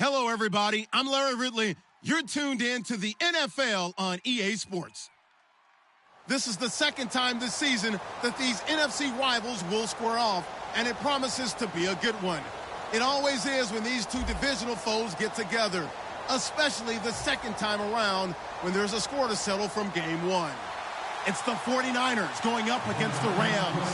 Hello, everybody. I'm Larry Ridley. You're tuned in to the NFL on EA Sports. This is the second time this season that these NFC rivals will square off, and it promises to be a good one. It always is when these two divisional foes get together, especially the second time around when there's a score to settle from game one. It's the 49ers going up against the Rams.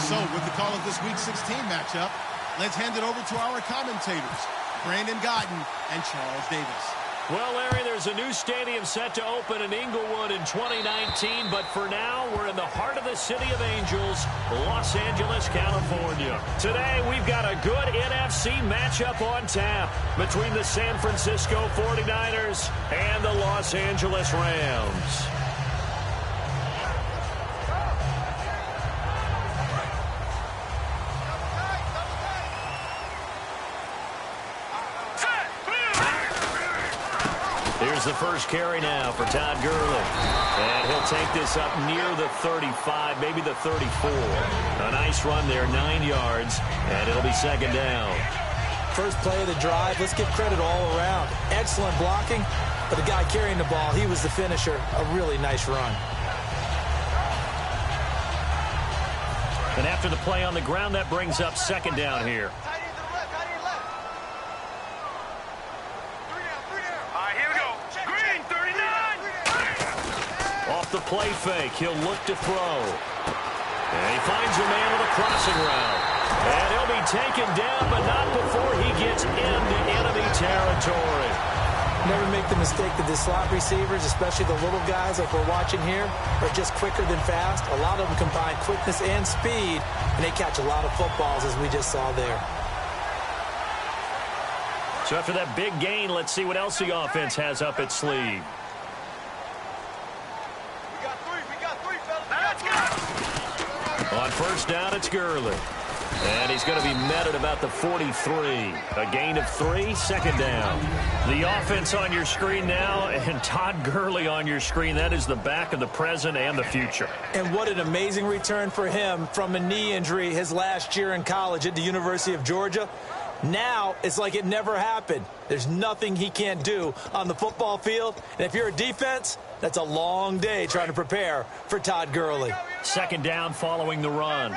So with the call of this Week 16 matchup, let's hand it over to our commentators, Brandon Godden and Charles Davis. Well, Larry, there's a new stadium set to open in Inglewood in 2019, but for now, we're in the heart of the City of Angels, Los Angeles, California. Today, we've got a good NFC matchup on tap between the San Francisco 49ers and the Los Angeles Rams. Here's the first carry now for Todd Gurley. And he'll take this up near the 35, maybe the 34. A nice run there, 9 yards, and it'll be second down. First play of the drive, let's give credit all around. Excellent blocking, but the guy carrying the ball, he was the finisher. A really nice run. And after the play on the ground, that brings up second down here. The play fake. He'll look to throw. And he finds a man with a crossing route. And he'll be taken down, but not before he gets into enemy territory. Never make the mistake that the slot receivers, especially the little guys like we're watching here, are just quicker than fast. A lot of them combine quickness and speed, and they catch a lot of footballs, as we just saw there. So after that big gain, let's see what else the offense has up its sleeve. On first down, it's Gurley. And he's going to be met at about the 43. A gain of 3, second down. The offense on your screen now, and Todd Gurley on your screen. That is the back of the present and the future. And what an amazing return for him from a knee injury his last year in college at the University of Georgia. Now, it's like it never happened. There's nothing he can't do on the football field. And if you're a defense, that's a long day trying to prepare for Todd Gurley. Second down following the run.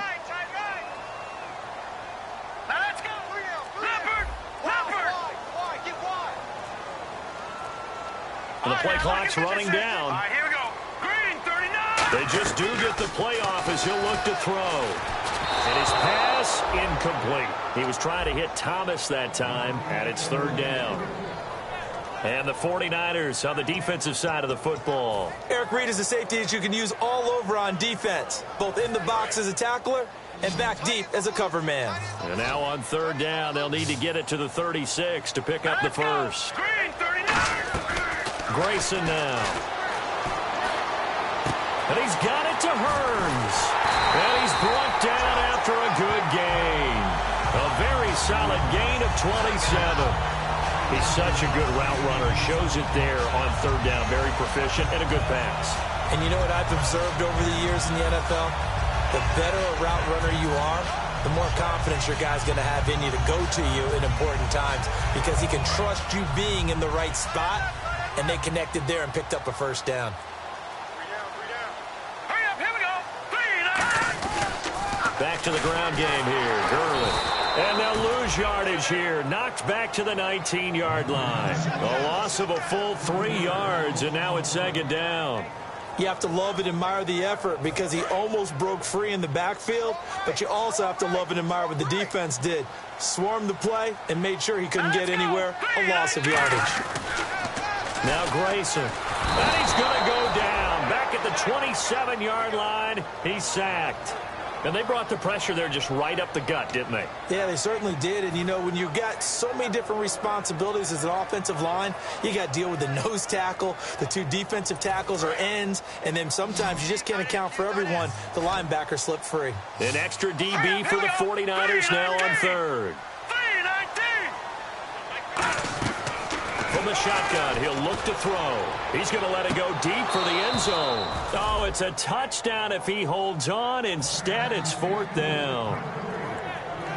And the play clock's running down. Here we go. Green, 39. They just do get the playoff as he'll look to throw. And his pass incomplete. He was trying to hit Thomas that time, and it's third down. And the 49ers on the defensive side of the football. Eric Reed is a safety that you can use all over on defense, both in the box as a tackler and back deep as a cover man. And now on third down, they'll need to get it to the 36 to pick up the first. Green, 39. Grayson now. And he's got it to Hearns. And he's brought down after a good gain. A very solid gain of 27. He's such a good route runner. Shows it there on third down. Very proficient and a good pass. And you know what I've observed over the years in the NFL? The better a route runner you are, the more confidence your guy's going to have in you to go to you in important times because he can trust you being in the right spot, and they connected there and picked up a first down. Hurry up, here we go. 3. Back to the ground game here. Gurley. And they'll lose yardage here. Knocked back to the 19-yard line. A loss of a full 3 yards, and now it's second down. You have to love and admire the effort because he almost broke free in the backfield, but you also have to love and admire what the defense did. Swarmed the play and made sure he couldn't get anywhere. A loss of yardage. Now Grayson. And he's going to go down. Back at the 27-yard line. He's sacked. And they brought the pressure there just right up the gut, didn't they? Yeah, they certainly did. And, you know, when you've got so many different responsibilities as an offensive line, you got to deal with the nose tackle, the 2 defensive tackles or ends, and then sometimes you just can't account for everyone. The linebacker slipped free. An extra DB for the 49ers now on third. From the shotgun, he'll look to throw. He's going to let it go deep for the end zone. Oh, it's a touchdown if he holds on. Instead, it's fourth down.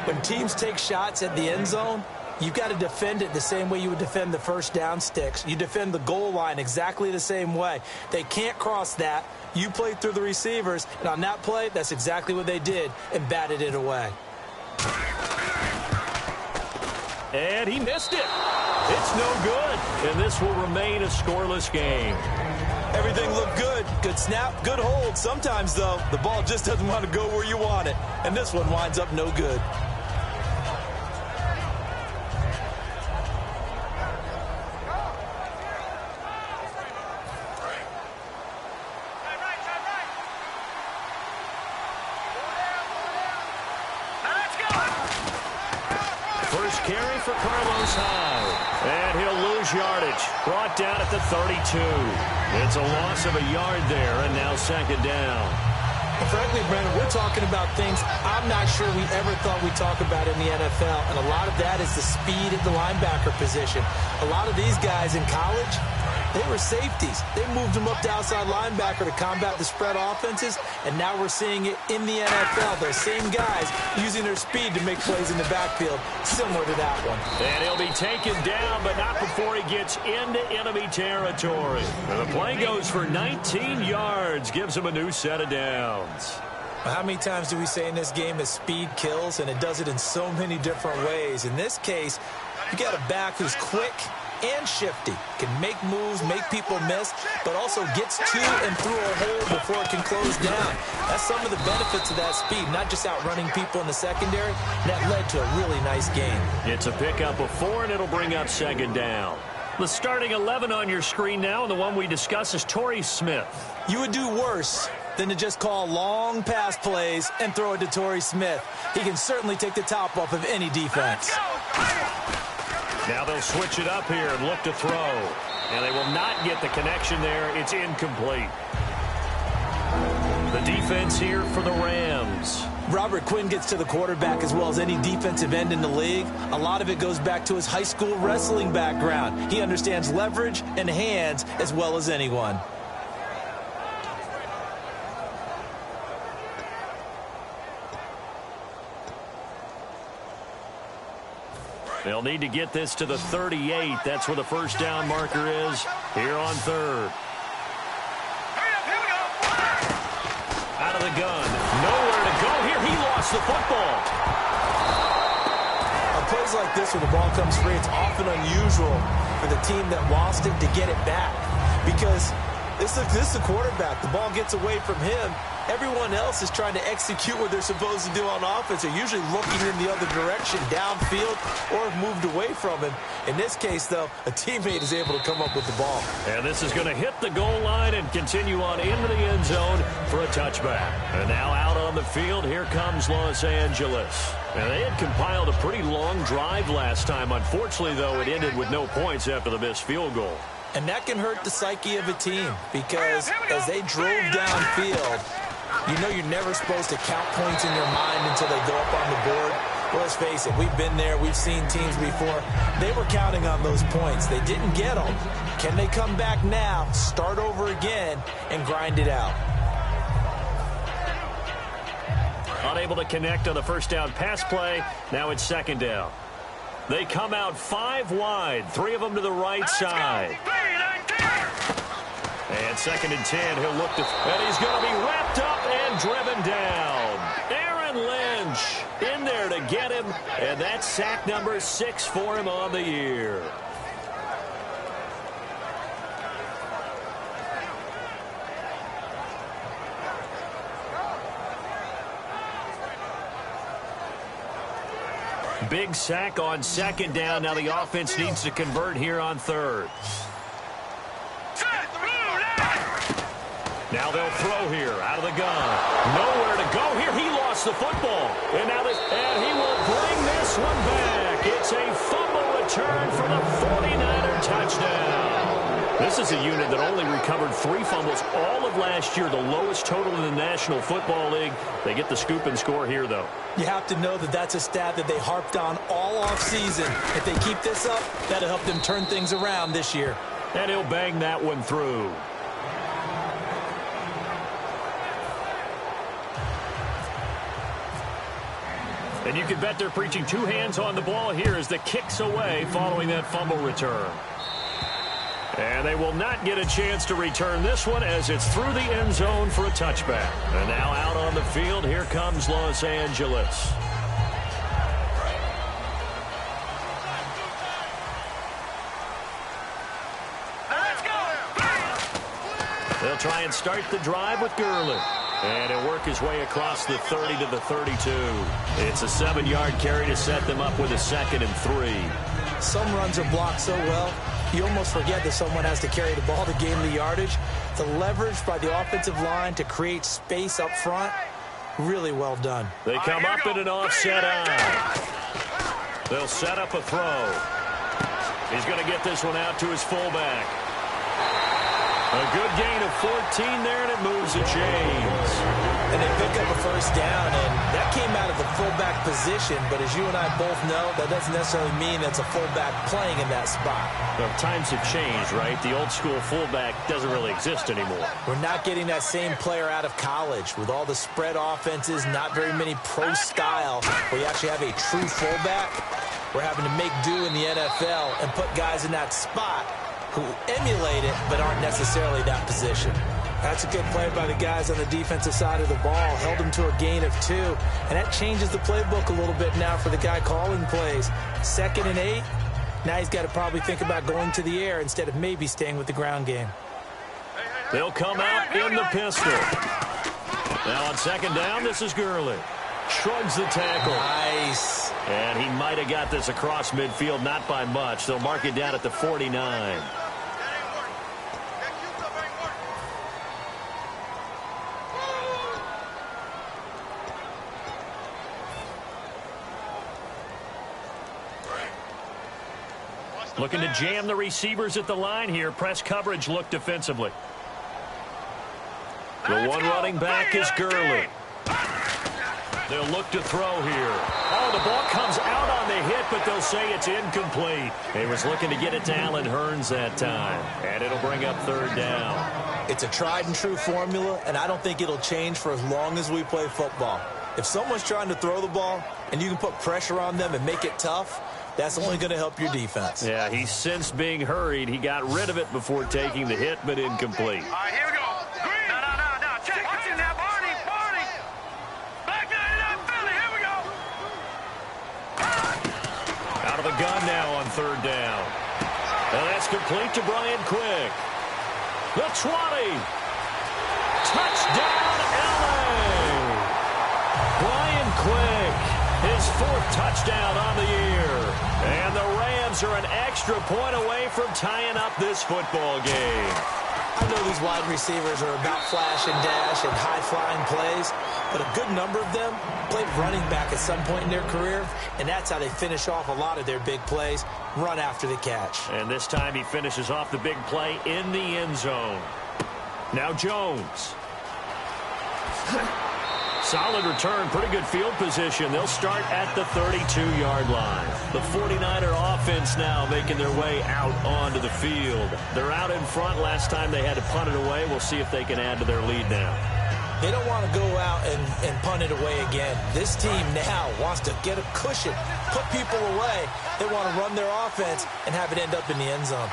When teams take shots at the end zone, You've got to defend it the same way you would defend the first down sticks. You defend the goal line exactly the same way. They can't cross that. You play through the receivers, and on that play, that's exactly what they did and batted it away. And he missed it. It's no good, and this will remain a scoreless game. Everything looked good. Good snap, good hold. Sometimes, though, the ball just doesn't want to go where you want it, and this one winds up no good. First carry for Carlos Hyde. And he'll lose yardage. Brought down at the 32. It's a loss of a yard there, and now second down. And frankly, Brandon, we're talking about things I'm not sure we ever thought we'd talk about in the NFL. And a lot of that is the speed at the linebacker position. A lot of these guys in college, they were safeties. They moved them up to outside linebacker to combat the spread offenses, and now we're seeing it in the NFL. Those same guys using their speed to make plays in the backfield, similar to that one. And he'll be taken down, but not before he gets into enemy territory. And the play goes for 19 yards, gives him a new set of downs. How many times do we say in this game that speed kills, and it does it in so many different ways? In this case, you got a back who's quick and shifty, can make moves, make people miss, but also gets to and through a hole before it can close down. That's some of the benefits of that speed, not just outrunning people in the secondary. That led to a really nice game. It's a pickup of 4, and it'll bring up second down. The starting 11 on your screen now, and the one we discuss is Torrey Smith. You would do worse than to just call long pass plays and throw it to Torrey Smith. He can certainly take the top off of any defense. Now they'll switch it up here and look to throw. And they will not get the connection there. It's incomplete. The defense here for the Rams. Robert Quinn gets to the quarterback as well as any defensive end in the league. A lot of it goes back to his high school wrestling background. He understands leverage and hands as well as anyone. They'll need to get this to the 38. That's where the first down marker is here on third. Out of the gun. Nowhere to go here. He lost the football. On plays like this where the ball comes free, it's often unusual for the team that lost it to get it back. Because this is the quarterback. The ball gets away from him. Everyone else is trying to execute what they're supposed to do on offense. They're usually looking in the other direction, downfield, or have moved away from him. In this case, though, a teammate is able to come up with the ball. And this is going to hit the goal line and continue on into the end zone for a touchback. And now out on the field, here comes Los Angeles. And they had compiled a pretty long drive last time. Unfortunately, though, it ended with no points after the missed field goal. And that can hurt the psyche of a team because as they drove downfield, you know you're never supposed to count points in your mind until they go up on the board. Well, let's face it, we've been there. We've seen teams before. They were counting on those points. They didn't get them. Can they come back now, start over again, and grind it out? Unable to connect on the first down pass play. Now it's second down. They come out 5 wide, 3 of them to the right side. And second and 10, he'll look to, and he's going to be wrapped up and driven down. Aaron Lynch in there to get him, and that's sack number 6 for him on the year. Big sack on second down. Now the offense needs to convert here on third. Now they'll throw here out of the gun. Nowhere to go here. He lost the football. And now and he will bring this one back. It's a fumble return for the 49er touchdown. This is a unit that only recovered 3 fumbles all of last year, the lowest total in the National Football League. They get the scoop and score here, though. You have to know that that's a stat that they harped on all offseason. If they keep this up, that'll help them turn things around this year. And he'll bang that one through. And you can bet they're preaching two hands on the ball here as the kick's away following that fumble return. And they will not get a chance to return this one as it's through the end zone for a touchback. And now out on the field, here comes Los Angeles. They'll try and start the drive with Gurley. And he'll work his way across the 30 to the 32. It's a 7-yard carry to set them up with a 2nd and 3. Some runs are blocked so well, you almost forget that someone has to carry the ball to gain the yardage. The leverage by the offensive line to create space up front, really well done. They come up in an offset eye. They'll set up a throw. He's going to get this one out to his fullback. A good gain of 14 there, and it moves the chains. And they pick up a first down, and that came out of the fullback position. But as you and I both know, that doesn't necessarily mean that's a fullback playing in that spot. Well, times have changed, right? The old school fullback doesn't really exist anymore. We're not getting that same player out of college with all the spread offenses, not very many pro style, where you actually have a true fullback. We're having to make do in the NFL and put guys in that spot who emulate it but aren't necessarily that position. That's a good play by the guys on the defensive side of the ball. Held him to a gain of 2. And that changes the playbook a little bit now for the guy calling plays. 2nd and 8. Now he's got to probably think about going to the air instead of maybe staying with the ground game. They'll come out in the pistol. Now on 2nd down, this is Gurley. Shrugs the tackle. Nice. And he might have got this across midfield, not by much. They'll mark it down at the 49. Looking to jam the receivers at the line here. Press coverage look defensively. The one running back is Gurley. They'll look to throw here. Oh, the ball comes out on the hit, but they'll say it's incomplete. He was looking to get it to Allen Hurns that time, and it'll bring up 3rd down. It's a tried and true formula, and I don't think it'll change for as long as we play football. If someone's trying to throw the ball and you can put pressure on them and make it tough, that's only going to help your defense. Yeah, he's sensed being hurried. He got rid of it before taking the hit, but incomplete. All right, here we go. Green. No. Check. Watch it now, Barney. Back nine up, Philly. Here we go. Out of the gun now on 3rd down. And that's complete to Brian Quick. The 20. Touchdown, LA. Brian Quick, his 4th touchdown on the year. And the Rams are an extra point away from tying up this football game. I know these wide receivers are about flash and dash and high-flying plays, but a good number of them played running back at some point in their career, and that's how they finish off a lot of their big plays, run after the catch. And this time he finishes off the big play in the end zone. Now Jones. Solid return, pretty good field position. They'll start at the 32-yard line. The 49er offense now making their way out onto the field. They're out in front. Last time they had to punt it away. We'll see if they can add to their lead now. They don't want to go out and punt it away again. This team now wants to get a cushion, put people away. They want to run their offense and have it end up in the end zone.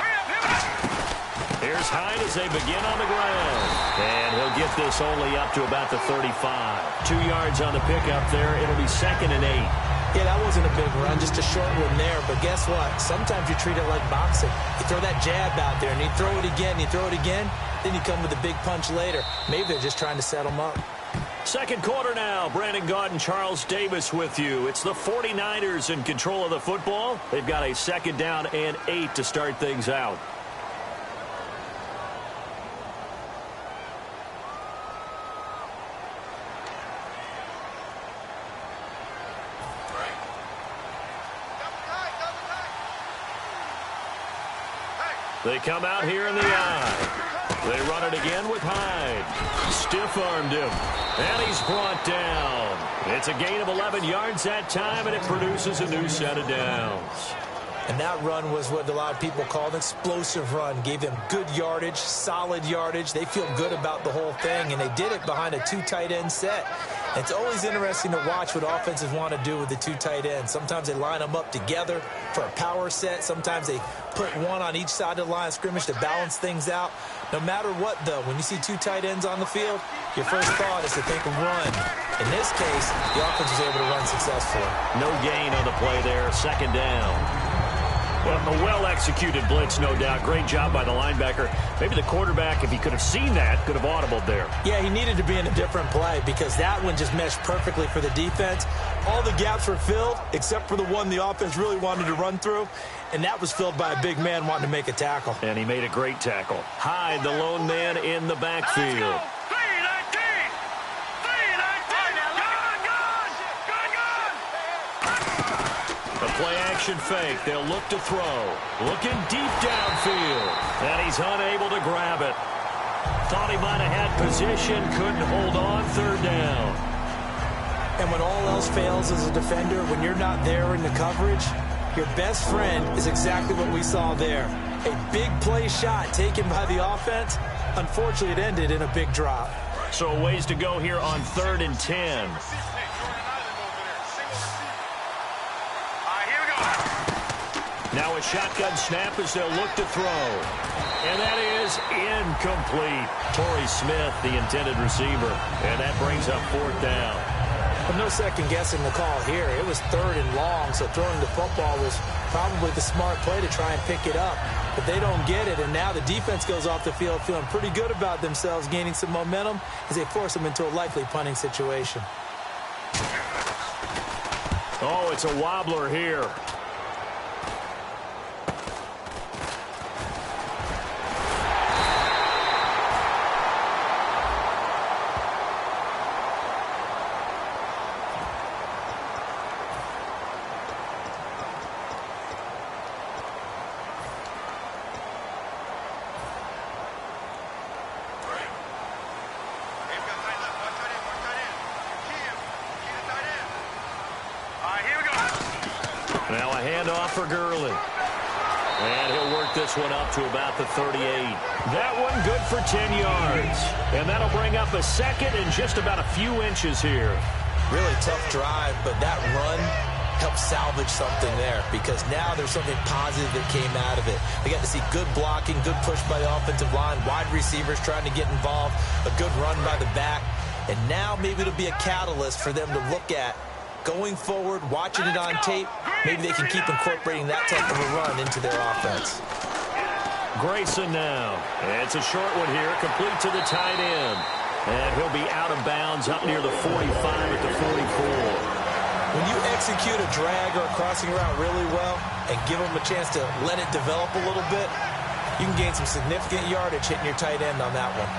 Here's Hyde as they begin on the ground. And he'll get this only up to about the 35. 2 yards on the pickup there. It'll be 2nd and 8. Yeah, that wasn't a big run, just a short one there. But guess what? Sometimes you treat it like boxing. You throw that jab out there, and you throw it again, then you come with a big punch later. Maybe they're just trying to set them up. 2nd quarter now. Brandon Gaudin, Charles Davis with you. It's the 49ers in control of the football. They've got a 2nd down and 8 to start things out. They come out here in the eye. They run it again with Hyde. Stiff-armed him. And he's brought down. It's a gain of 11 yards that time, and it produces a new set of downs. And that run was what a lot of people call an explosive run. Gave them good yardage, solid yardage. They feel good about the whole thing, and they did it behind a 2 tight end set. It's always interesting to watch what offenses want to do with the two tight ends. Sometimes they line them up together for a power set. Sometimes they put one on each side of the line of scrimmage to balance things out. No matter what, though, when you see two tight ends on the field, your first thought is to think of run. In this case, the offense was able to run successfully. No gain on the play there. Second down. Well, a well-executed blitz, no doubt. Great job by the linebacker. Maybe the quarterback, if he could have seen that, could have audibled there. Yeah, he needed to be in a different play because that one just meshed perfectly for the defense. All the gaps were filled except for the one the offense really wanted to run through, and that was filled by a big man wanting to make a tackle. And he made a great tackle. Hyde, the lone man in the backfield. Play-action fake. They'll look to throw. Looking deep downfield. And he's unable to grab it. Thought he might have had position. Couldn't hold on. Third down. And when all else fails as a defender, when you're not there in the coverage, your best friend is exactly what we saw there. A big play shot taken by the offense. Unfortunately, it ended in a big drop. So a ways to go here on 3rd and 10. Now a shotgun snap as they'll look to throw. And that is incomplete. Torrey Smith, the intended receiver. And that brings up 4th down. Well, no second guessing the call here. It was 3rd and long, so throwing the football was probably the smart play to try and pick it up. But they don't get it, and now the defense goes off the field feeling pretty good about themselves, gaining some momentum as they force them into a likely punting situation. Oh, it's a wobbler here. Now a handoff for Gurley. And he'll work this one up to about the 38. That one good for 10 yards. And that'll bring up a second and just about a few inches here. Really tough drive, but that run helped salvage something there because now there's something positive that came out of it. We got to see good blocking, good push by the offensive line, wide receivers trying to get involved, a good run by the back. And now maybe it'll be a catalyst for them to look at going forward, watching it on tape. Maybe they can keep incorporating that type of a run into their offense. Grayson now. It's a short one here, complete to the tight end. And he'll be out of bounds up near the 45 at the 44. When you execute a drag or a crossing route really well and give them a chance to let it develop a little bit, you can gain some significant yardage hitting your tight end on that one.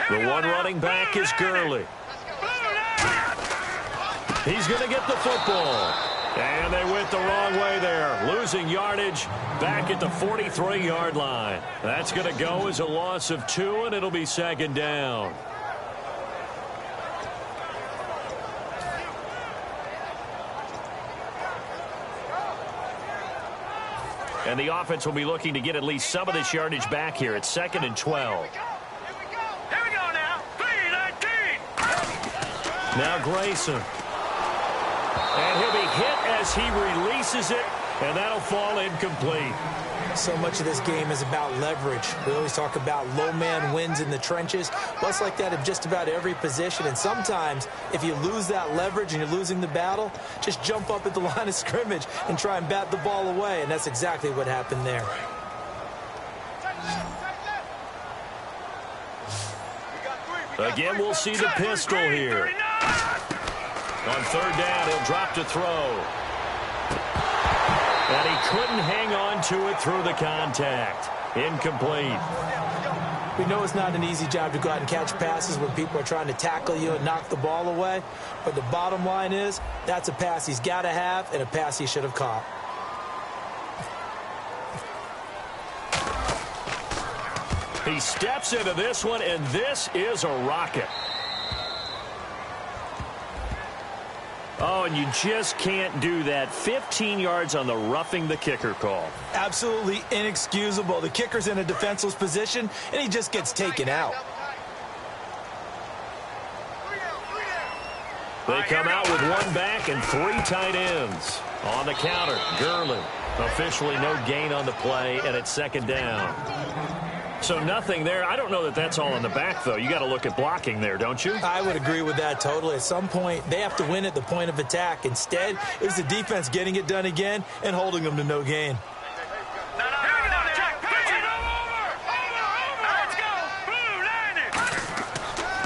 The one running back is Gurley. He's going to get the football. And they went the wrong way there. Losing yardage back at the 43-yard line. That's going to go as a loss of 2, and it'll be 2nd down. And the offense will be looking to get at least some of this yardage back here. It's 2nd and 12. Now Grayson. And he'll be hit as he releases it, and that'll fall incomplete. So much of this game is about leverage. We always talk about low man wins in the trenches. Well, it's like that in just about every position. And sometimes, if you lose that leverage and you're losing the battle, just jump up at the line of scrimmage and try and bat the ball away. And that's exactly what happened there. Again, we'll see the pistol here. On 3rd down, he'll drop to throw. And he couldn't hang on to it through the contact. Incomplete. We know it's not an easy job to go out and catch passes when people are trying to tackle you and knock the ball away. But the bottom line is, that's a pass he's got to have and a pass he should have caught. He steps into this one, and this is a rocket. Oh, and you just can't do that. 15 yards on the roughing the kicker call. Absolutely inexcusable. The kicker's in a defenseless position, and he just gets taken out. They come out with one back and 3 tight ends. On the counter, Gurley. Officially no gain on the play, and it's second down. So nothing there. I don't know that that's all in the back, though. You got to look at blocking there, don't you? I would agree with that totally. At some point, they have to win at the point of attack. Instead, it was the defense getting it done again and holding them to no gain.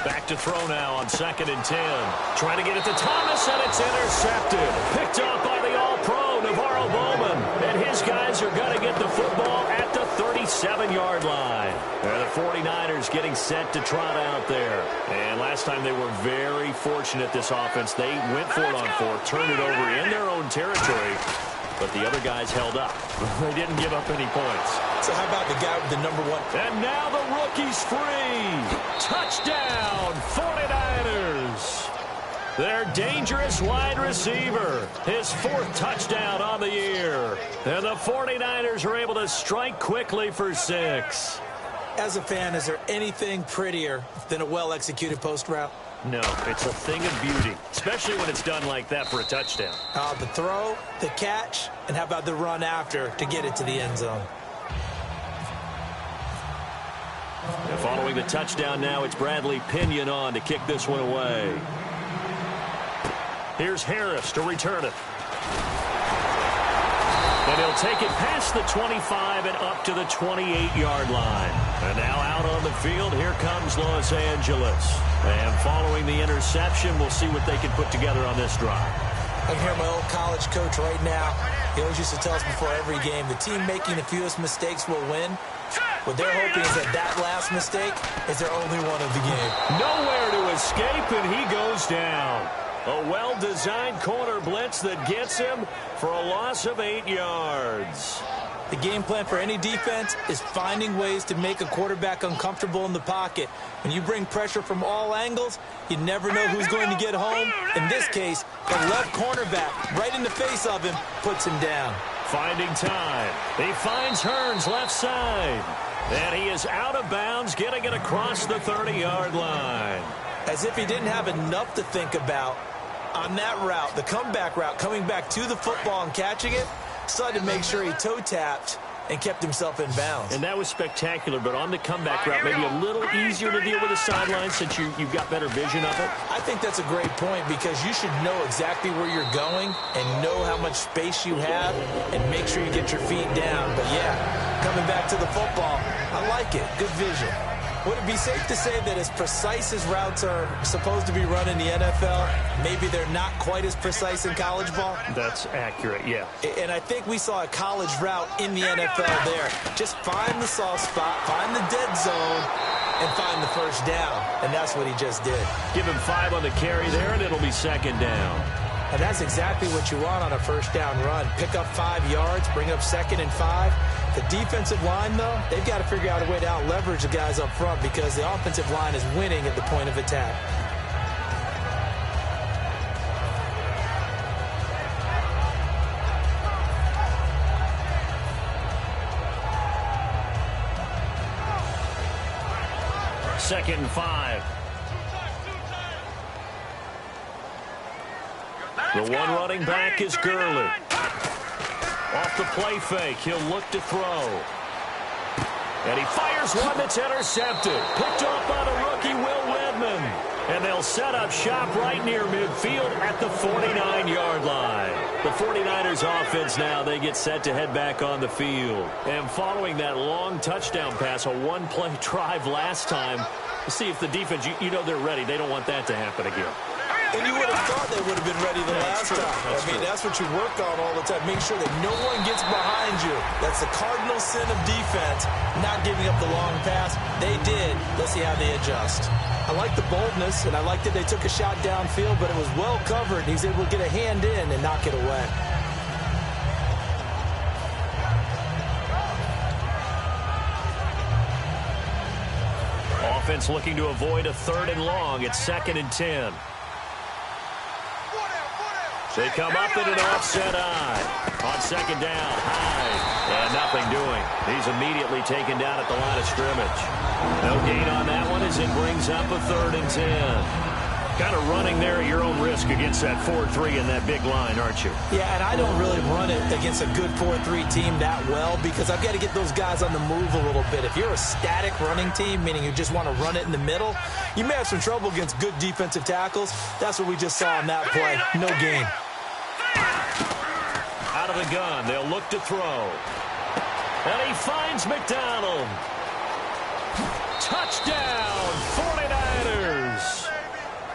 Back to throw now on 2nd and 10. Trying to get it to Thomas, and it's intercepted. Picked off by the All-Pro, Navarro Bowman. And his guys are going to get the football at the 37-yard line. The 49ers getting set to trot out there. And last time they were very fortunate, this offense. They went for it on 4th, turned it over in their own territory. But the other guys held up. They didn't give up any points. So how about the guy with the number 1? And now the rookie's free. Touchdown, 49ers. Their dangerous wide receiver. His 4th touchdown on the year. And the 49ers are able to strike quickly for 6. As a fan, is there anything prettier than a well-executed post route? No, it's a thing of beauty, especially when it's done like that for a touchdown. The throw, the catch, and how about the run after to get it to the end zone? And following the touchdown now, it's Bradley Pinion on to kick this one away. Here's Harris to return it. And he'll take it past the 25 and up to the 28-yard line. And now out on the field, here comes Los Angeles. And following the interception, we'll see what they can put together on this drive. I can hear my old college coach right now. He always used to tell us before every game, the team making the fewest mistakes will win. What they're hoping is that last mistake is their only one of the game. Nowhere to escape, and he goes down. A well-designed corner blitz that gets him for a loss of 8 yards. The game plan for any defense is finding ways to make a quarterback uncomfortable in the pocket. When you bring pressure from all angles, you never know who's going to get home. In this case, the left cornerback, right in the face of him, puts him down. Finding time. He finds Hearns left side. And he is out of bounds, getting it across the 30-yard line. As if he didn't have enough to think about on that route, the comeback route, coming back to the football and catching it, decided to make sure he toe-tapped and kept himself in bounds. And that was spectacular, but on the comeback route, maybe a little easier to deal with the sideline since you've got better vision of it? I think that's a great point because you should know exactly where you're going and know how much space you have and make sure you get your feet down. But, yeah, coming back to the football, I like it. Good vision. Would it be safe to say that as precise as routes are supposed to be run in the NFL, maybe they're not quite as precise in college ball? That's accurate, yeah. And I think we saw a college route in the NFL there. Just find the soft spot, find the dead zone, and find the first down. And that's what he just did. Give him 5 on the carry there, and it'll be second down. And that's exactly what you want on a first down run. Pick up 5 yards, bring up 2nd and 5. The defensive line, though, they've got to figure out a way to out-leverage the guys up front because the offensive line is winning at the point of attack. Second and 5. The one running back is Gurley. Off the play fake, he'll look to throw. And he fires one that's intercepted. Picked off by the rookie, Will Redmond. And they'll set up shop right near midfield at the 49-yard line. The 49ers offense now, they get set to head back on the field. And following that long touchdown pass, a one-play drive last time, see if the defense, you know they're ready. They don't want that to happen again. And you would have thought they would have been ready the last time. That's what you work on all the time. Make sure that no one gets behind you. That's the cardinal sin of defense, not giving up the long pass. They did. Let's see how they adjust. I like the boldness, and I like that they took a shot downfield, but it was well covered, and he's able to get a hand in and knock it away. Offense looking to avoid a 3rd and long. It's 2nd and 10. They come up in an offset eye. On second down, Hyde. And nothing doing. He's immediately taken down at the line of scrimmage. No gain on that one as it brings up a 3rd and 10. Kind of running there at your own risk against that 4-3 and that big line, aren't you? Yeah, and I don't really run it against a good 4-3 team that well because I've got to get those guys on the move a little bit. If you're a static running team, meaning you just want to run it in the middle, you may have some trouble against good defensive tackles. That's what we just saw on that play. No gain. Out of the gun, they'll look to throw. And he finds McDonald. Touchdown, 49ers.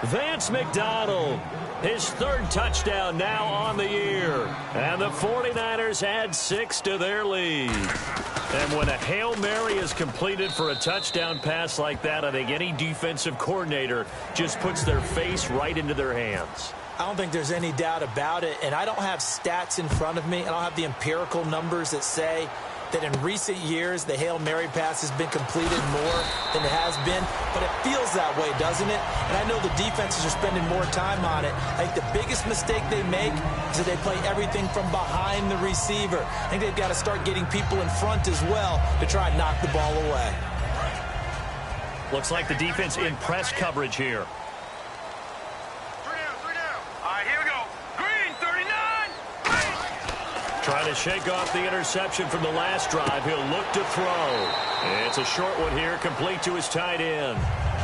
Vance McDonald, his 3rd touchdown now on the year. And the 49ers add 6 to their lead. And when a Hail Mary is completed for a touchdown pass like that, I think any defensive coordinator just puts their face right into their hands. I don't think there's any doubt about it, and I don't have stats in front of me. I don't have the empirical numbers that say that in recent years the Hail Mary pass has been completed more than it has been, but it feels that way, doesn't it? And I know the defenses are spending more time on it. I think the biggest mistake they make is that they play everything from behind the receiver. I think they've got to start getting people in front as well to try and knock the ball away. Looks like the defense in press coverage here. Trying to shake off the interception from the last drive. He'll look to throw. It's a short one here, complete to his tight end.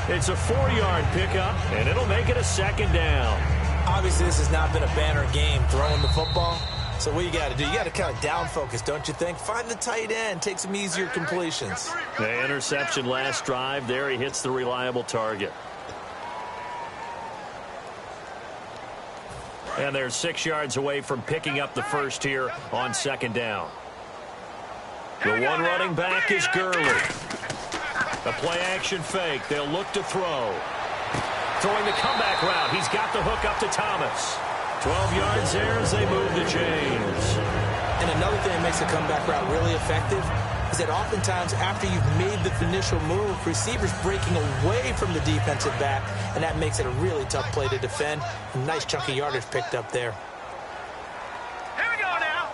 It's a 4-yard pickup, and it'll make it a 2nd down. Obviously, this has not been a banner game throwing the football. So what you got to do, you got to kind of down focus, don't you think? Find the tight end, take some easier completions. The interception last drive. There he hits the reliable target. And they're 6 yards away from picking up the first here on 2nd down. The one running back is Gurley. A play-action fake. They'll look to throw. Throwing the comeback route. He's got the hook up to Thomas. 12 yards there as they move the chains. And another thing that makes the comeback route really effective is that oftentimes after you've made the initial move, receivers breaking away from the defensive back, and that makes it a really tough play to defend. A nice chunk of yardage picked up there. Here we go now.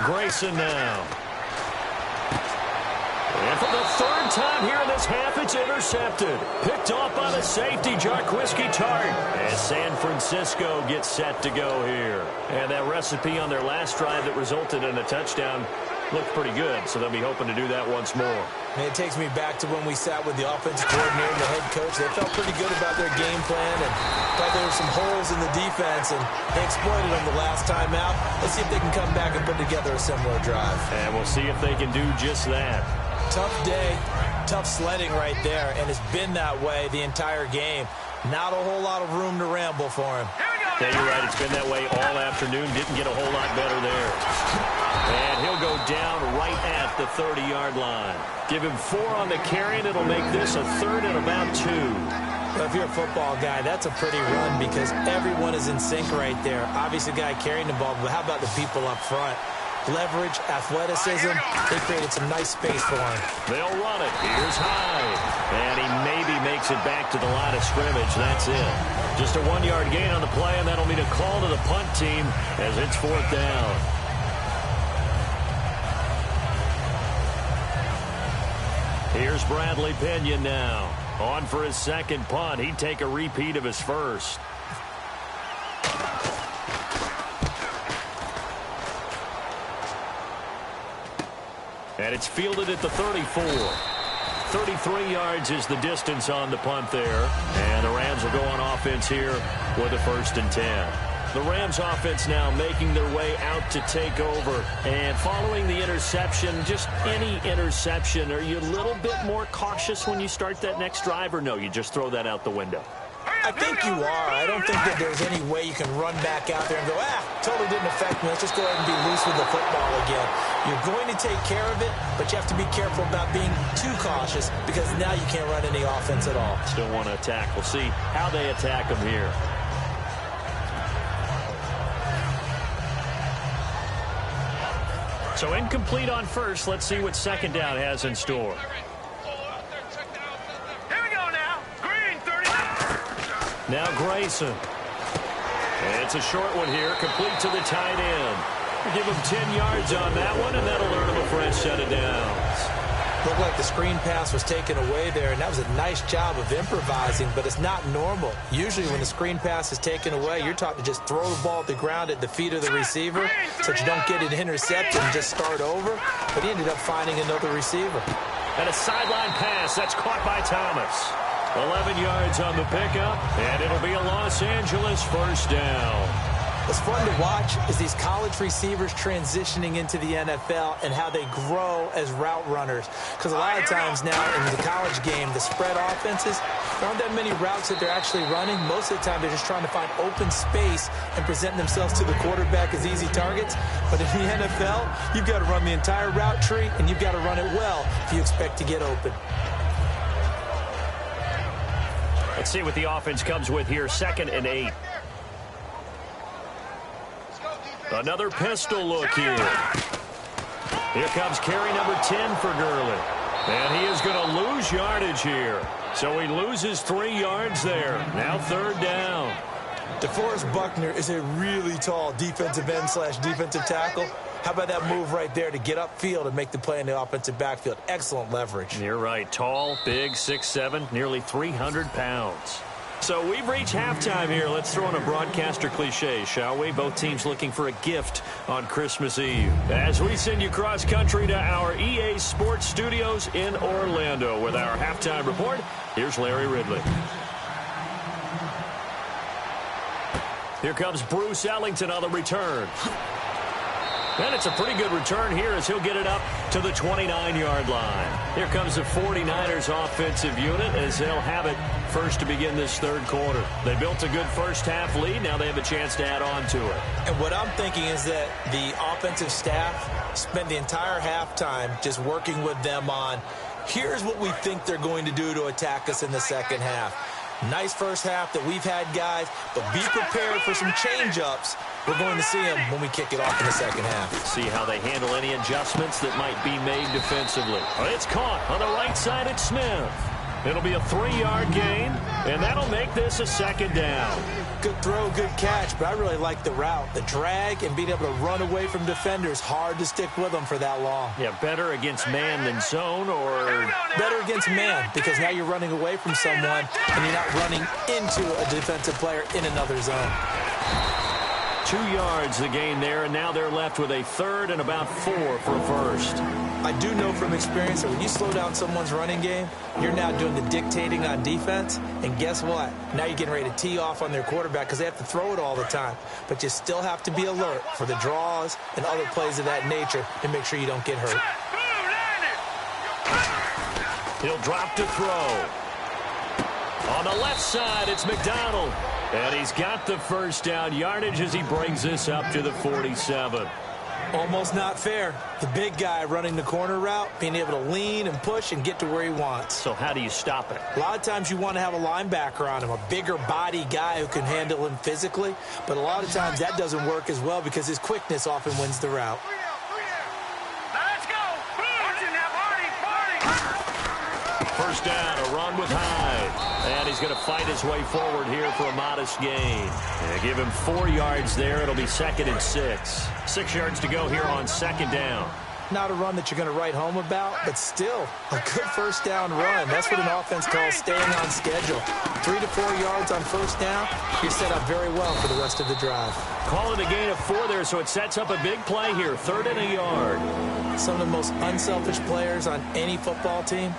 Grayson now. And for the 3rd time here in this half, it's intercepted. Picked off by the safety, Jarquiski Tart. As San Francisco gets set to go here. And that recipe on their last drive that resulted in a touchdown looked pretty good, so they'll be hoping to do that once more. And it takes me back to when we sat with the offensive coordinator and the head coach. They felt pretty good about their game plan and thought there were some holes in the defense, and they exploited them the last time out. Let's see if they can come back and put together a similar drive. And we'll see if they can do just that. Tough day, tough sledding right there, and it's been that way the entire game. Not a whole lot of room to ramble for him. Yeah, you're right. It's been that way all afternoon. Didn't get a whole lot better there. And he'll go down right at the 30-yard line. Give him 4 on the carry, and it'll make this a 3rd and about 2. Well, if you're a football guy, that's a pretty run because everyone is in sync right there. Obviously, the guy carrying the ball, but how about the people up front? Leverage, athleticism, they created some nice space for him. They'll run it. Here's Hyde. And he maybe makes it back to the line of scrimmage. That's it. Just a 1-yard gain on the play, and that'll mean a call to the punt team as it's 4th down. Here's Bradley Pinion now. On for his 2nd punt. He'd take a repeat of his first. And it's fielded at the 34. 33 yards is the distance on the punt there. And the Rams will go on offense here with a 1st and 10. The Rams offense now making their way out to take over. And following the interception, just any interception, are you a little bit more cautious when you start that next drive, or no, you just throw that out the window? I think you are. I don't think that there's any way you can run back out there and go, totally didn't affect me. Let's just go ahead and be loose with the football again. You're going to take care of it, but you have to be careful about being too cautious because now you can't run any offense at all. Still want to attack. We'll see how they attack them here. So incomplete on first. Let's see what 2nd down has in store. Here we go now. Green, 39. Now Grayson. It's a short one here, complete to the tight end. Give him 10 yards on that one, and that'll earn him a fresh set of downs. Looked like the screen pass was taken away there, and that was a nice job of improvising, but it's not normal. Usually when the screen pass is taken away, you're taught to just throw the ball at the ground at the feet of the receiver so that you don't get it intercepted and just start over. But he ended up finding another receiver. And a sideline pass. That's caught by Thomas. 11 yards on the pickup, and it'll be a Los Angeles first down. What's fun to watch is these college receivers transitioning into the NFL and how they grow as route runners. Because a lot of times now in the college game, the spread offenses, there aren't that many routes that they're actually running. Most of the time, they're just trying to find open space and present themselves to the quarterback as easy targets. But in the NFL, you've got to run the entire route tree, and you've got to run it well if you expect to get open. Let's see what the offense comes with here. 2nd and 8. Another pistol look here. Here comes carry number 10 for Gurley. And he is going to lose yardage here. So he loses 3 yards there. Now 3rd down. DeForest Buckner is a really tall defensive end / defensive tackle. How about that move right there to get upfield and make the play in the offensive backfield? Excellent leverage. You're right. Tall, big, 6'7", nearly 300 pounds. So we've reached halftime here. Let's throw in a broadcaster cliche, shall we? Both teams looking for a gift on Christmas Eve. As we send you cross-country to our EA Sports Studios in Orlando with our halftime report, here's Larry Ridley. Here comes Bruce Ellington on the return. And it's a pretty good return here as he'll get it up to the 29-yard line. Here comes the 49ers offensive unit as they'll have it first to begin this 3rd quarter. They built a good first-half lead. Now they have a chance to add on to it. And what I'm thinking is that the offensive staff spent the entire halftime just working with them on, here's what we think they're going to do to attack us in the second half. Nice first half that we've had, guys, but be prepared for some change-ups. We're going to see them when we kick it off in the second half. See how they handle any adjustments that might be made defensively. It's caught on the right side at Smith. It'll be a 3-yard gain, and that'll make this a 2nd down. Good throw, good catch, but I really like the route. The drag and being able to run away from defenders, hard to stick with them for that long. Yeah, better against man than zone, or better against man, because now you're running away from someone and you're not running into a defensive player in another zone. 2 yards the gain there, and now they're left with a 3rd and about 4 for a first. I do know from experience that when you slow down someone's running game, you're now doing the dictating on defense, and guess what? Now you're getting ready to tee off on their quarterback because they have to throw it all the time. But you still have to be alert for the draws and other plays of that nature to make sure you don't get hurt. He'll drop to throw. On the left side, it's McDonald. And he's got the first down yardage as he brings this up to the 47. Almost not fair. The big guy running the corner route, being able to lean and push and get to where he wants. So how do you stop it? A lot of times you want to have a linebacker on him, a bigger body guy who can handle him physically. But a lot of times that doesn't work as well because his quickness often wins the route. First down, a run with Hyde. And he's going to fight his way forward here for a modest gain. And give him 4 yards there. It'll be 2nd and 6. 6 yards to go here on 2nd down. Not a run that you're going to write home about, but still a good first down run. That's what an offense calls staying on schedule. 3 to 4 yards on first down, you're set up very well for the rest of the drive. Call it a gain of 4 there, so it sets up a big play here. 3rd and a yard. Some of the most unselfish players on any football team,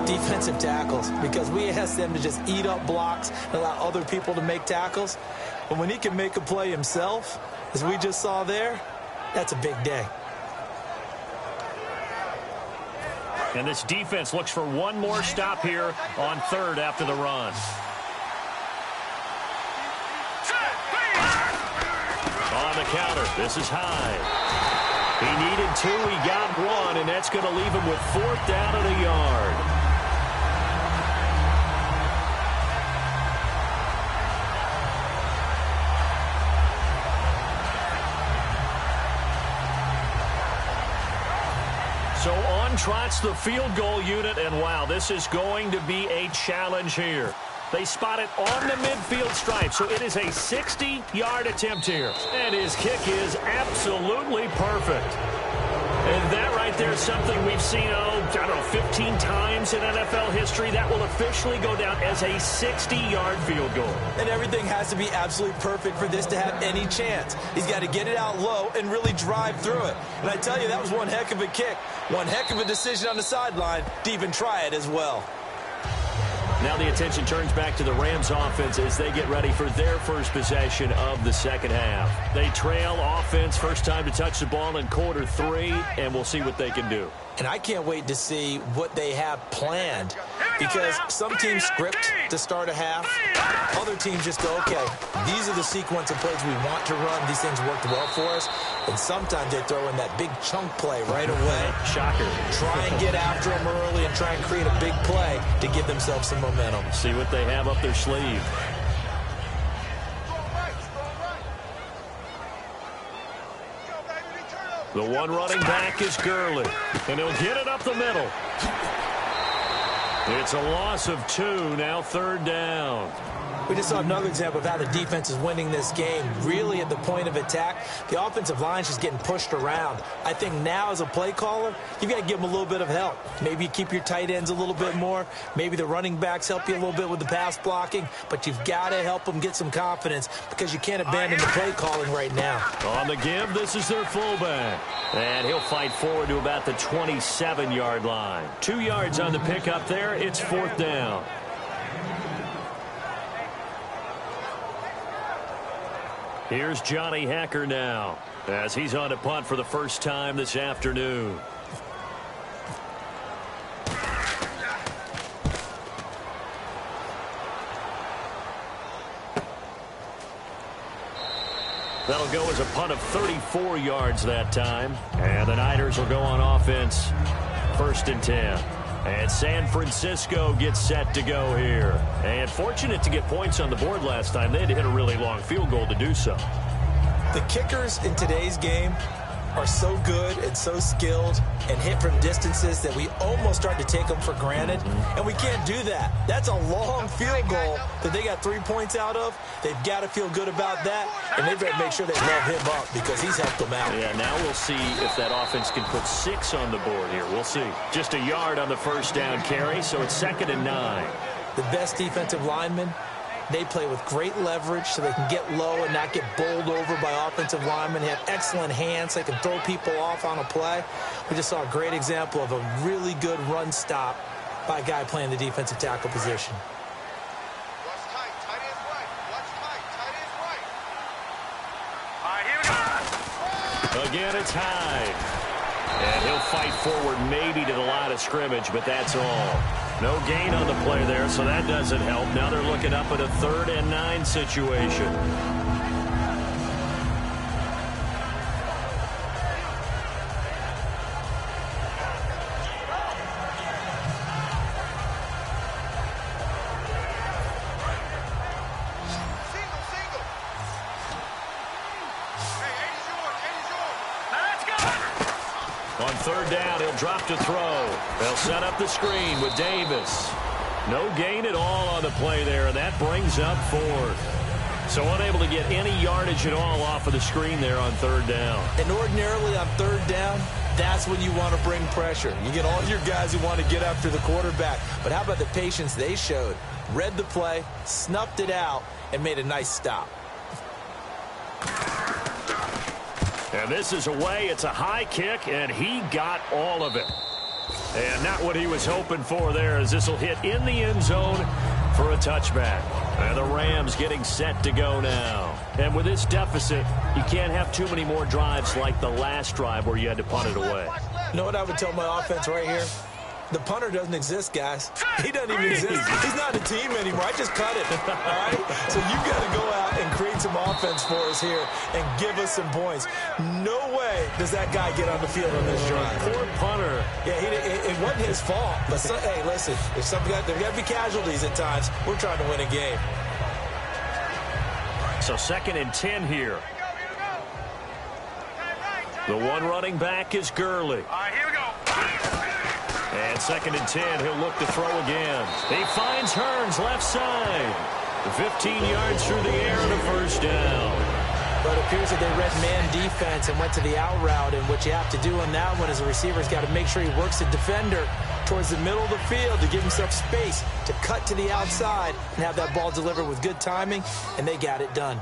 defensive tackles, because we ask them to just eat up blocks and allow other people to make tackles. But when he can make a play himself, as we just saw there, that's a big day. And this defense looks for one more stop here on 3rd after the run. On the counter, this is Hyde. He needed 2, he got 1, and that's going to leave him with 4th down and a yard. So on trots the field goal unit, and wow, this is going to be a challenge here. They spot it on the midfield stripe, so it is a 60-yard attempt here. And his kick is absolutely perfect. And that right there is something we've seen, 15 times in NFL history. That will officially go down as a 60-yard field goal. And everything has to be absolutely perfect for this to have any chance. He's got to get it out low and really drive through it. And I tell you, that was one heck of a kick. One heck of a decision on the sideline to even try it as well. Now the attention turns back to the Rams offense as they get ready for their first possession of the second half. They trail offense, first time to touch the ball in quarter 3, and we'll see what they can do. And I can't wait to see what they have planned, because some teams script to start a half. Other teams just go, okay, these are the sequence of plays we want to run. These things worked well for us. And sometimes they throw in that big chunk play right away. Shocker. Try and get after them early and try and create a big play to give themselves some momentum. See what they have up their sleeve. The one running back is Gurley, and he'll get it up the middle. It's a loss of 2, now third down. We just saw another example of how the defense is winning this game. Really at the point of attack, the offensive line's just getting pushed around. I think now as a play caller, you've got to give them a little bit of help. Maybe you keep your tight ends a little bit more. Maybe the running backs help you a little bit with the pass blocking. But you've got to help them get some confidence, because you can't abandon the play calling right now. On the give, this is their fullback. And he'll fight forward to about the 27-yard line. 2 yards on the pickup there. It's fourth down. Here's Johnny Hacker now, as he's on to punt for the first time this afternoon. That'll go as a punt of 34 yards that time. And the Niners will go on offense, 1st and 10. And San Francisco gets set to go here. And fortunate to get points on the board last time. They had to hit a really long field goal to do so. The kickers in today's game are so good and so skilled and hit from distances that we almost start to take them for granted. And we can't do that. That's a long field goal that they got 3 points out of. They've got to feel good about that. And they've got to make sure they love him up, because he's helped them out. Yeah, now we'll see if that offense can put 6 on the board here. We'll see. Just a yard on the first down carry, so it's 2nd and 9. The best defensive linemen, they play with great leverage so they can get low and not get bowled over by offensive linemen. They have excellent hands. They can throw people off on a play. We just saw a great example of a really good run stop by a guy playing the defensive tackle position. Watch tight. Tight end's right. Watch tight. Tight end's right. All right, here we go. Again, it's Hyde. And he'll fight forward maybe to the line of scrimmage, but that's all. No gain on the play there, so that doesn't help. Now they're looking up at a 3rd and 9 situation. On 3rd down, he'll drop to throw. They'll set up the screen with Davis. No gain at all on the play there, and that brings up 4th. So unable to get any yardage at all off of the screen there on 3rd down. And ordinarily on 3rd down, that's when you want to bring pressure. You get all your guys who want to get after the quarterback. But how about the patience they showed? Read the play, snuffed it out, and made a nice stop. And this is away. It's a high kick, and he got all of it. And not what he was hoping for there, as this will hit in the end zone for a touchback. And the Rams getting set to go now. And with this deficit, you can't have too many more drives like the last drive where you had to punt it away. You know what I would tell my offense right here? The punter doesn't exist, guys. He doesn't even exist. He's not a team anymore. I just cut it, all right? So you got to go out and create some offense for us here and give us some points. No way does that guy get on the field on this drive. Poor punter. Yeah, it wasn't his fault. But, hey, listen, there's got to be casualties at times. We're trying to win a game. So 2nd and 10 here. The one running back is Gurley. All right, here we go. And 2nd and 10, he'll look to throw again. He finds Hearns left side. 15 yards through the air and a first down. But it appears that they read man defense and went to the out route. And what you have to do on that one as a receiver's got to make sure he works the defender towards the middle of the field to give himself space to cut to the outside and have that ball delivered with good timing, and they got it done.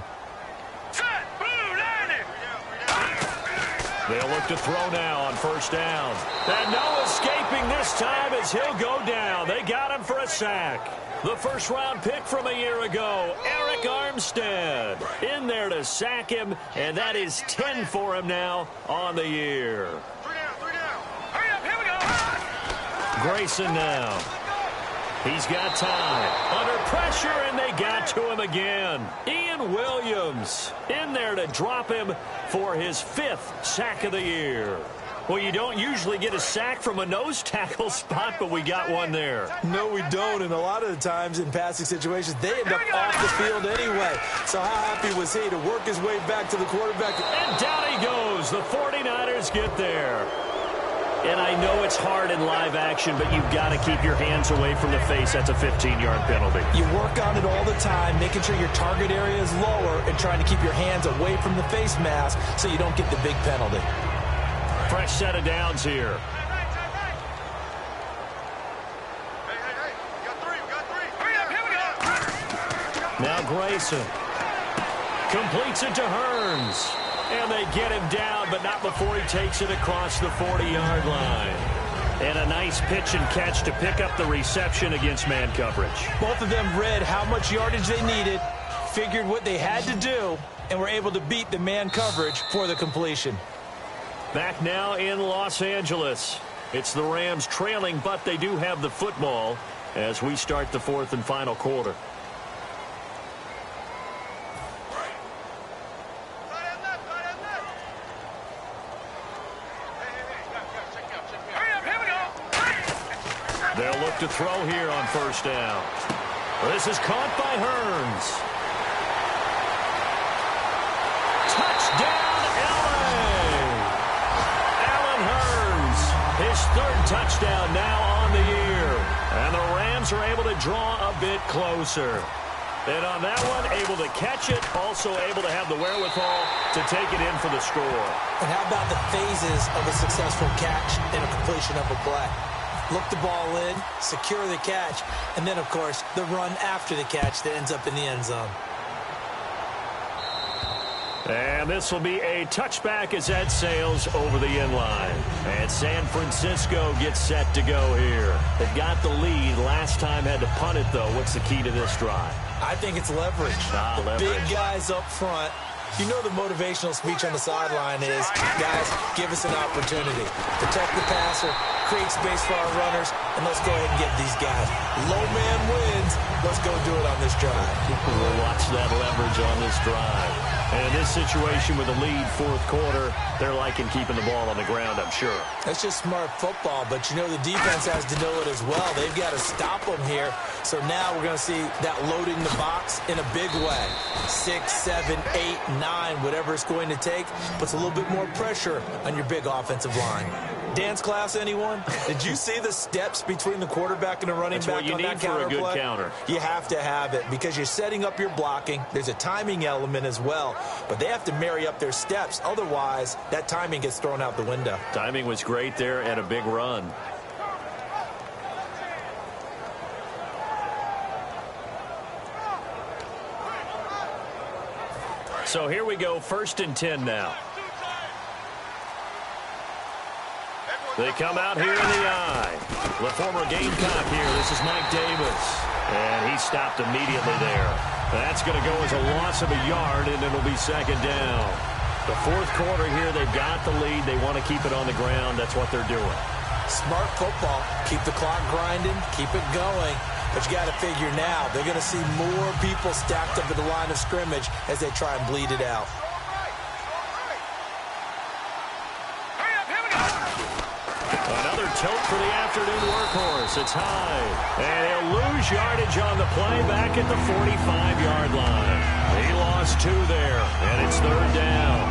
They'll look to throw now on first down. And no escaping this time as he'll go down. They got him for a sack. The first-round pick from a year ago, Eric Armstead, in there to sack him, and that is 10 for him now on the year. 3 down. Hurry up, here we go. Grayson now. He's got time. Under pressure, and they got to him again. Ian Williams in there to drop him for his 5th sack of the year. Well, you don't usually get a sack from a nose tackle spot, but we got one there. No, we don't, and a lot of the times in passing situations, they end up off the field anyway. So how happy was he to work his way back to the quarterback? And down he goes. The 49ers get there. And I know it's hard in live action, but you've got to keep your hands away from the face. That's a 15-yard penalty. You work on it all the time, making sure your target area is lower and trying to keep your hands away from the face mask so you don't get the big penalty. Fresh set of downs here. Hey. We got three. Hurry up, here we go. Now Grayson completes it to Hearns. And they get him down, but not before he takes it across the 40-yard line. And a nice pitch and catch to pick up the reception against man coverage. Both of them read how much yardage they needed, figured what they had to do, and were able to beat the man coverage for the completion. Back now in Los Angeles. It's the Rams trailing, but they do have the football as we start the 4th and final quarter. They'll look to throw here on first down. This is caught by Hearns. Touchdown, LA! Allen Hearns, his 3rd touchdown now on the year. And the Rams are able to draw a bit closer. And on that one, able to catch it, also able to have the wherewithal to take it in for the score. And how about the phases of a successful catch and a completion of a play? Look the ball in, secure the catch, and then, of course, the run after the catch that ends up in the end zone. And this will be a touchback as that sails over the end line. And San Francisco gets set to go here. They've got the lead. Last time had to punt it, though. What's the key to this drive? I think it's leverage. Leverage. Big guys up front. You know the motivational speech on the sideline is, guys, give us an opportunity. Protect the passer, create space for our runners, and let's go ahead and get these guys. Low man wins. Let's go do it on this drive. We'll watch that leverage on this drive. And in this situation with the lead 4th quarter, they're liking keeping the ball on the ground, I'm sure. That's just smart football, but you know the defense has to know it as well. They've got to stop them here. So now we're going to see that loading the box in a big way. 6, 7, 8, 9, whatever it's going to take, puts a little bit more pressure on your big offensive line. Dance class, anyone? Did you see the steps between the quarterback and the running back on that counter play? That's what you need for a good counter. You have to have it because you're setting up your blocking. There's a timing element as well, but they have to marry up their steps. Otherwise, that timing gets thrown out the window. Timing was great there and a big run. So here we go, 1st and 10 now. They come out here in the eye. The former Gamecock here. This is Mike Davis. And he stopped immediately there. That's going to go as a loss of a yard, and it'll be 2nd down. The 4th quarter here, they've got the lead. They want to keep it on the ground. That's what they're doing. Smart football. Keep the clock grinding. Keep it going. But you got to figure now, they're going to see more people stacked up at the line of scrimmage as they try and bleed it out. Another tilt for the afternoon workhorse. It's high. And he'll lose yardage on the play back at the 45-yard line. He lost 2 there, and it's 3rd down.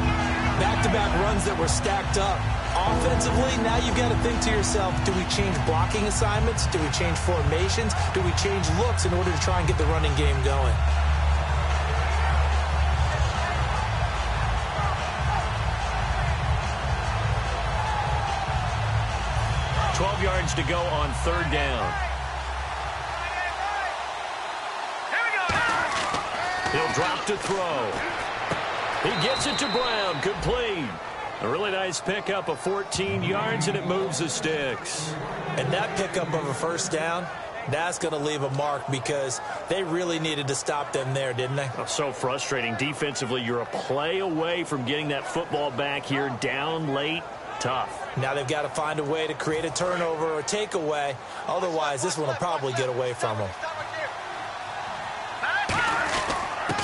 Back-to-back runs that were stacked up. Offensively, now you've got to think to yourself, do we change blocking assignments? Do we change formations? Do we change looks in order to try and get the running game going? Yards to go on third down. He'll drop to throw. He gets it to Brown. Complete. A really nice pickup of 14 yards, and it moves the sticks. And that pickup of a first down, that's going to leave a mark because they really needed to stop them there, didn't they? Oh, so frustrating. Defensively, you're a play away from getting that football back here down late. Tough. Now they've got to find a way to create a turnover or takeaway. Otherwise, this one will probably get away from them.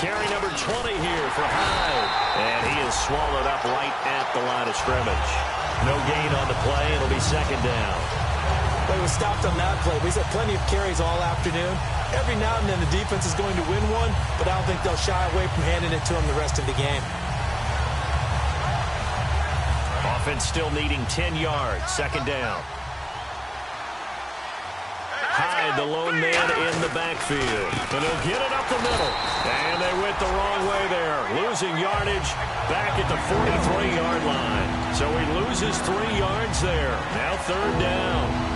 Carry number 20 here for Hyde. And he is swallowed up right at the line of scrimmage. No gain on the play. It'll be second down. Well, he was stopped on that play. He's had plenty of carries all afternoon. Every now and then the defense is going to win one, but I don't think they'll shy away from handing it to him the rest of the game. Offense still needing 10 yards. Second down. Hyde, the lone man in the backfield. And he'll get it up the middle. And they went the wrong way there. Losing yardage back at the 43-yard line. So he loses 3 yards there. Now third down.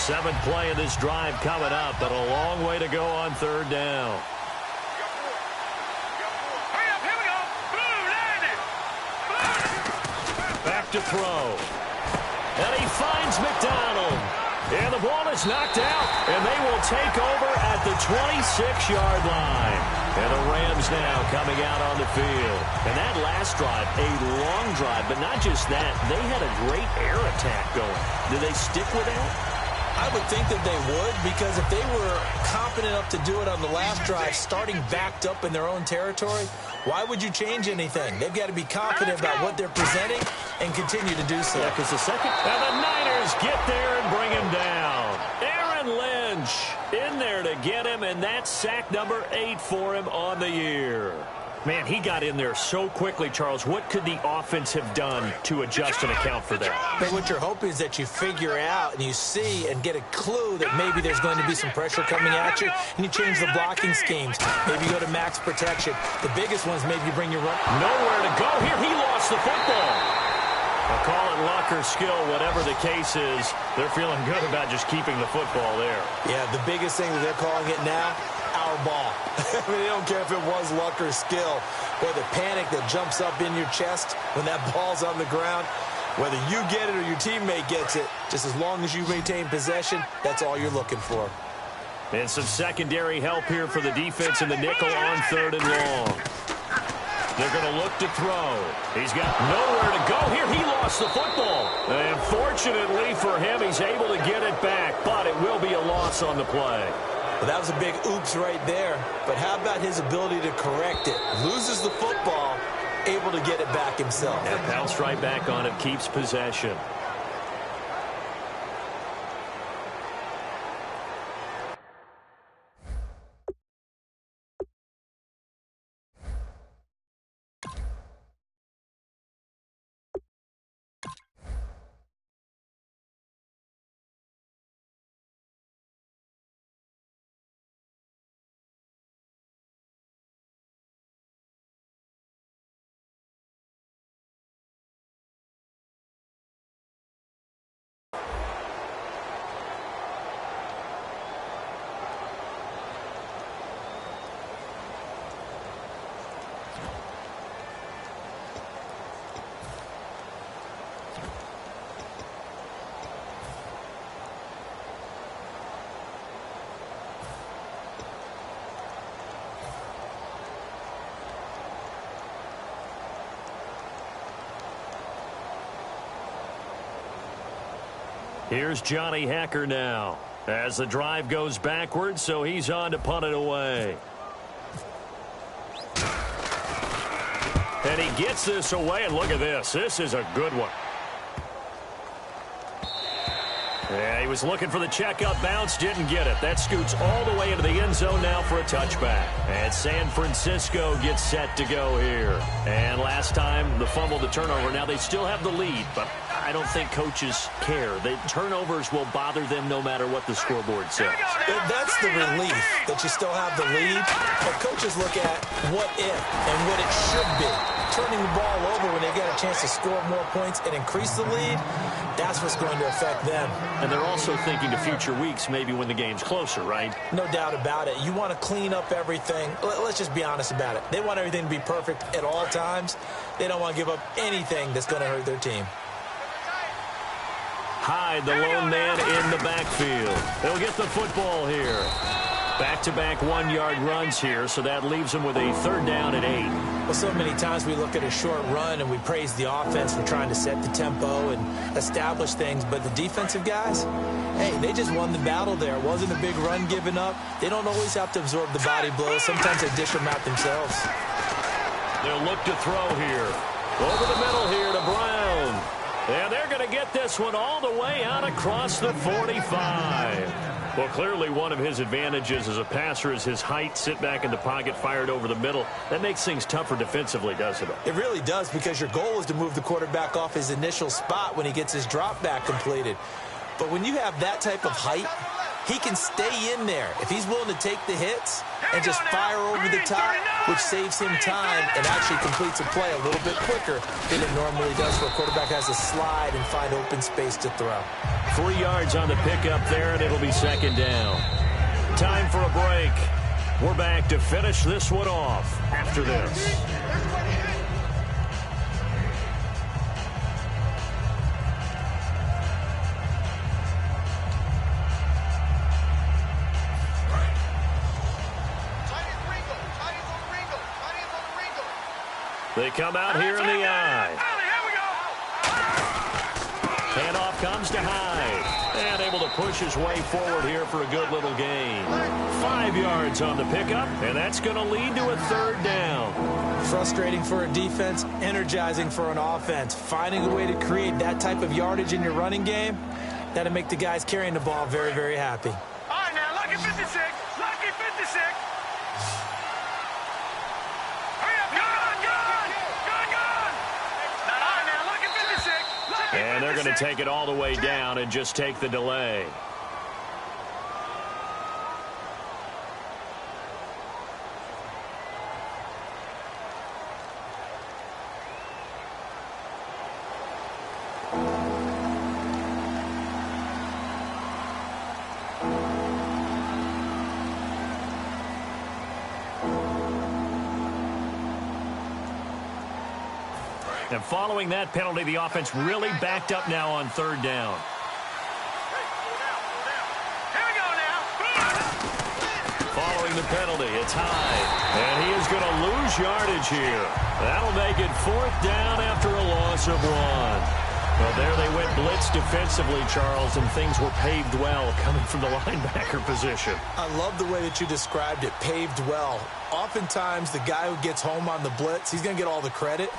Seventh play of this drive coming up, but a long way to go on third down. Back to throw. And he finds McDonald. And the ball is knocked out, and they will take over at the 26-yard line. And the Rams now coming out on the field. And that last drive, a long drive, but not just that. They had a great air attack going. Did they stick with that? I would think that they would, because if they were confident enough to do it on the last drive, starting backed up in their own territory, why would you change anything? They've got to be confident about what they're presenting and continue to do so. Yeah, because and the Niners get there and bring him down. Aaron Lynch in there to get him, and that's sack number 8 for him on the year. Man, he got in there so quickly, Charles. What could the offense have done to adjust and account for that? But what you're hoping is that you figure out and you see and get a clue that maybe there's going to be some pressure coming at you, and you change the blocking schemes. Maybe you go to max protection. The biggest ones, maybe you bring your run. Nowhere to go here. He lost the football. I'll call it luck or skill, whatever the case is. They're feeling good about just keeping the football there. Yeah, the biggest thing that they're calling it now, our ball. I mean, they don't care if it was luck or skill. Boy, the panic that jumps up in your chest when that ball's on the ground, whether you get it or your teammate gets it, just as long as you maintain possession, that's all you're looking for. And some secondary help here for the defense in the nickel on third and long. They're going to look to throw. He's got nowhere to go here. He lost the football. And fortunately for him, he's able to get it back, but it will be a loss on the play. Well, that was a big oops right there. But how about his ability to correct it? Loses the football, able to get it back himself. And pounced right back on it, keeps possession. Here's Johnny Hacker now as the drive goes backwards, so he's on to punt it away. And he gets this away, and look at this. This is a good one. Yeah, he was looking for the checkup bounce, didn't get it. That scoots all the way into the end zone now for a touchback. And San Francisco gets set to go here. And last time, the fumble, the turnover. Now they still have the lead, but I don't think coaches care. The turnovers will bother them no matter what the scoreboard says. That's the relief that you still have the lead. But coaches look at what if and what it should be. Turning the ball over when they get a chance to score more points and increase the lead, that's what's going to affect them. And they're also thinking to future weeks, maybe when the game's closer, right? No doubt about it. You want to clean up everything. Let's just be honest about it. They want everything to be perfect at all times. They don't want to give up anything that's going to hurt their team. Hyde, the lone man in the backfield. They'll get the football here. Back-to-back one-yard runs here, so that leaves them with a 3rd down and 8. Well, so many times we look at a short run and we praise the offense for trying to set the tempo and establish things, but the defensive guys, hey, they just won the battle there. It wasn't a big run given up. They don't always have to absorb the body blows. Sometimes they dish them out themselves. They'll look to throw here. Over the middle here to Brown. And they're going to get this one all the way out across the 45. Well, clearly one of his advantages as a passer is his height, sit back in the pocket, fired over the middle. That makes things tougher defensively, doesn't it? It really does, because your goal is to move the quarterback off his initial spot when he gets his drop back completed. But when you have that type of height, he can stay in there if he's willing to take the hits and just fire over the top, which saves him time and actually completes a play a little bit quicker than it normally does, where a quarterback has to slide and find open space to throw. 3 yards on the pickup there, and it'll be 2nd down. Time for a break. We're back to finish this one off after this. They come out here in the eye. Handoff comes to Hyde. And able to push his way forward here for a good little gain. 5 yards on the pickup, and that's going to lead to a 3rd down. Frustrating for a defense, energizing for an offense. Finding a way to create that type of yardage in your running game, that'll make the guys carrying the ball very, very happy. All right, now, lucky 56. Lucky 56. And they're going to take it all the way down and just take the delay. And following that penalty, the offense really backed up now on 3rd down. Here we go now. Following the penalty, it's Hyde. And he is going to lose yardage here. That'll make it 4th down after a loss of 1. Well, there they went blitz defensively, Charles, and things were paved well coming from the linebacker position. I love the way that you described it, paved well. Oftentimes, the guy who gets home on the blitz, he's going to get all the credit.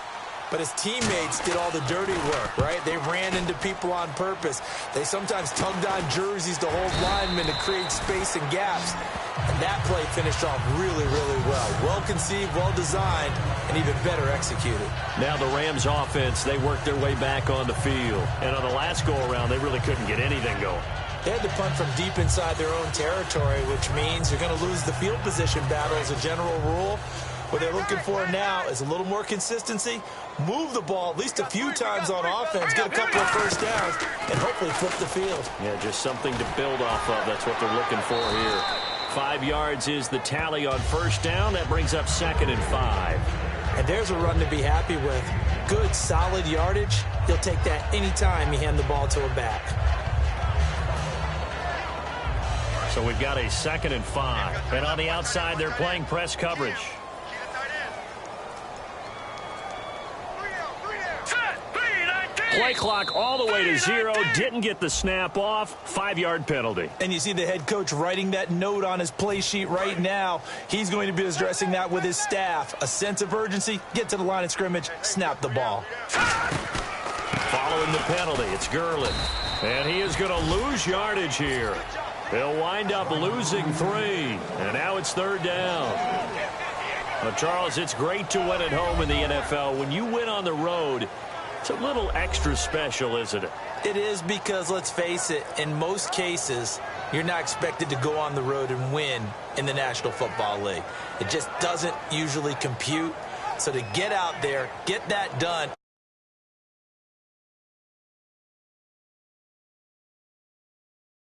But his teammates did all the dirty work, right? They ran into people on purpose. They sometimes tugged on jerseys to hold linemen to create space and gaps. And that play finished off really, really well. Well-conceived, well-designed, and even better executed. Now the Rams offense, they worked their way back on the field. And on the last go-around, they really couldn't get anything going. They had to punt from deep inside their own territory, which means you're going to lose the field position battle as a general rule. What they're looking for now is a little more consistency, move the ball at least a few times on offense, get a couple of 1st downs, and hopefully flip the field. Yeah, just something to build off of. That's what they're looking for here. 5 yards is the tally on 1st down. That brings up 2nd and 5. And there's a run to be happy with. Good, solid yardage. You'll take that anytime you hand the ball to a back. So we've got a 2nd and 5. And on the outside, they're playing press coverage. Play clock all the way to 0. Didn't get the snap off. 5-yard penalty. And you see the head coach writing that note on his play sheet right now. He's going to be addressing that with his staff. A sense of urgency. Get to the line of scrimmage. Snap the ball. Following the penalty, it's Gurley. And he is going to lose yardage here. He'll wind up losing 3. And now it's 3rd down. Well, Charles, it's great to win at home in the NFL. When you win on the road, it's a little extra special, isn't it? It is, because, let's face it, in most cases, you're not expected to go on the road and win in the National Football League. It just doesn't usually compute. So to get out there, get that done.